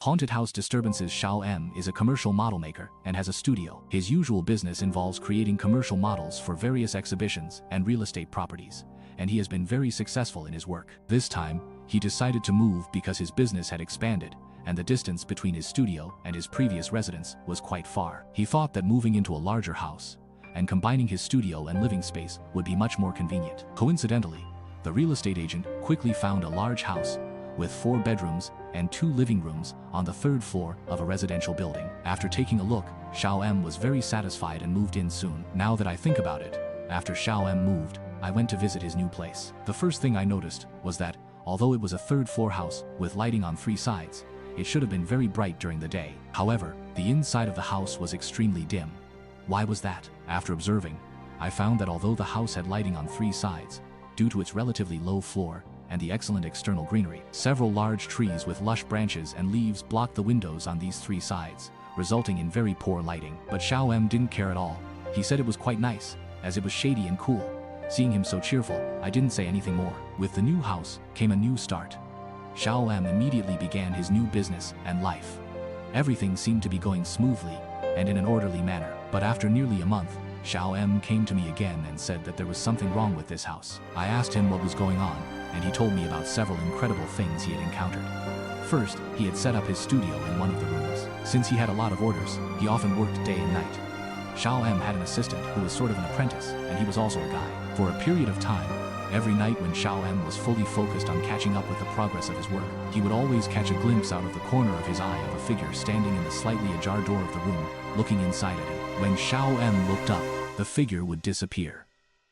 Haunted House Disturbances. Xiao M is a commercial model maker and has a studio. His usual business involves creating commercial models for various exhibitions and real estate properties, and he has been very successful in his work. This time, he decided to move because his business had expanded, and the distance between his studio and his previous residence was quite far. He thought that moving into a larger house and combining his studio and living space would be much more convenient. Coincidentally, the real estate agent quickly found a large house with 4 bedrooms and 2 living rooms on the 3rd floor of a residential building. After taking a look, Xiao M was very satisfied and moved in soon. Now that I think about it, after Xiao M moved, I went to visit his new place. The first thing I noticed was that, although it was a 3rd floor house with lighting on 3 sides, it should have been very bright during the day. However, the inside of the house was extremely dim. Why was that? After observing, I found that although the house had lighting on 3 sides, due to its relatively low floor and the excellent external greenery, several large trees with lush branches and leaves blocked the windows on these 3 sides, resulting in very poor lighting. But Xiao M didn't care at all. He said it was quite nice, as it was shady and cool. Seeing him so cheerful, I didn't say anything more. With the new house came a new start. Xiao M immediately began his new business and life. Everything seemed to be going smoothly and in an orderly manner. But after nearly a month, Xiao M came to me again and said that there was something wrong with this house. I asked him what was going on, and he told me about several incredible things he had encountered. First, he had set up his studio in one of the rooms. Since he had a lot of orders, he often worked day and night. Xiao M had an assistant who was sort of an apprentice, and he was also a guy. For a period of time, every night when Xiao M was fully focused on catching up with the progress of his work, he would always catch a glimpse out of the corner of his eye of a figure standing in the slightly ajar door of the room, looking inside at him. When Xiao M looked up, the figure would disappear.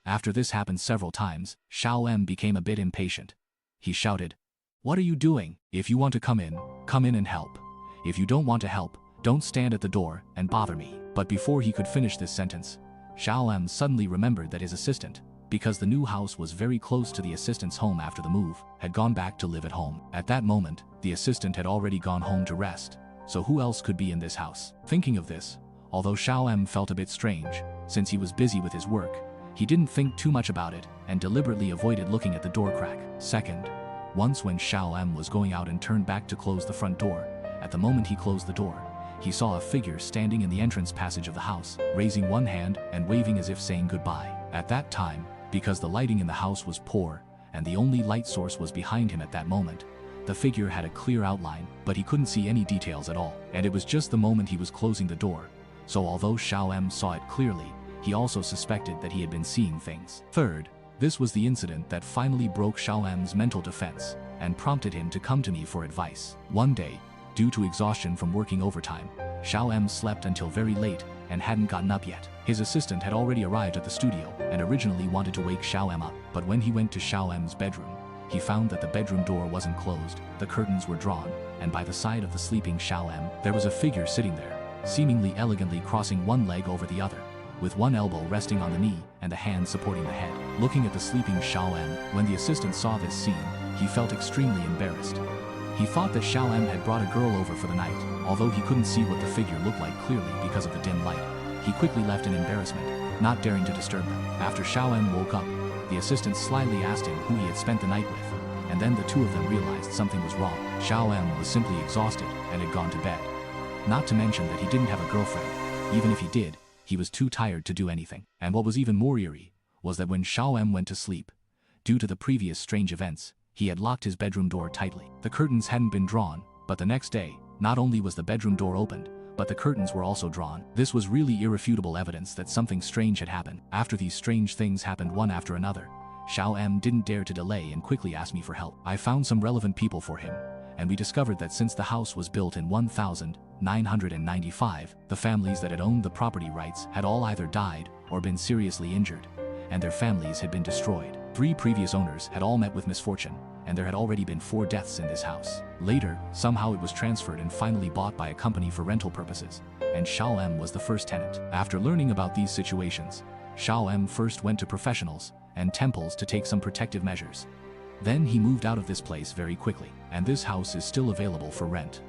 After this happened several times, Xiao M became a bit impatient. He shouted, "What are you doing? If you want to come in and help. If you don't want to help, don't stand at the door and bother me." But before he could finish this sentence, Xiao M suddenly remembered that his assistant, because the new house was very close to the assistant's home after the move, had gone back to live at home. At that moment, the assistant had already gone home to rest, so who else could be in this house? Thinking of this, although Xiao M felt a bit strange, since he was busy with his work, he didn't think too much about it and deliberately avoided looking at the door crack. Second, once when Xiao M was going out and turned back to close the front door, at the moment he closed the door, he saw a figure standing in the entrance passage of the house, raising one hand and waving as if saying goodbye. At that time, because the lighting in the house was poor and the only light source was behind him at that moment, the figure had a clear outline, but he couldn't see any details at all. And it was just the moment he was closing the door, so although Xiao M saw it clearly, he also suspected that he had been seeing things. Third, this was the incident that finally broke Xiao M's mental defense and prompted him to come to me for advice. One day, due to exhaustion from working overtime, Xiao M slept until very late and hadn't gotten up yet. His assistant had already arrived at the studio and originally wanted to wake Xiao M up, but when he went to Xiao M's bedroom, he found that the bedroom door wasn't closed, the curtains were drawn, and by the side of the sleeping Xiao M, there was a figure sitting there, seemingly elegantly crossing one leg over the other, with one elbow resting on the knee and the hand supporting the head. Looking at the sleeping Xiao M, when the assistant saw this scene, he felt extremely embarrassed. He thought that Xiao M had brought a girl over for the night, although he couldn't see what the figure looked like clearly because of the dim light. He quickly left in embarrassment, not daring to disturb them. After Xiao M woke up, the assistant slyly asked him who he had spent the night with, and then the two of them realized something was wrong. Xiao M was simply exhausted and had gone to bed. Not to mention that he didn't have a girlfriend. Even if he did, he was too tired to do anything. And what was even more eerie was that when Xiao M went to sleep, due to the previous strange events, he had locked his bedroom door tightly. The curtains hadn't been drawn, but the next day, not only was the bedroom door opened, but the curtains were also drawn. This was really irrefutable evidence that something strange had happened. After these strange things happened one after another, Xiao M didn't dare to delay and quickly asked me for help. I found some relevant people for him, and we discovered that since the house was built in 1995, the families that had owned the property rights had all either died or been seriously injured, and their families had been destroyed. 3 previous owners had all met with misfortune, and there had already been 4 deaths in this house. Later, somehow it was transferred and finally bought by a company for rental purposes, and Xiao M was the first tenant. After learning about these situations, Xiao M first went to professionals and temples to take some protective measures. Then he moved out of this place very quickly, and this house is still available for rent.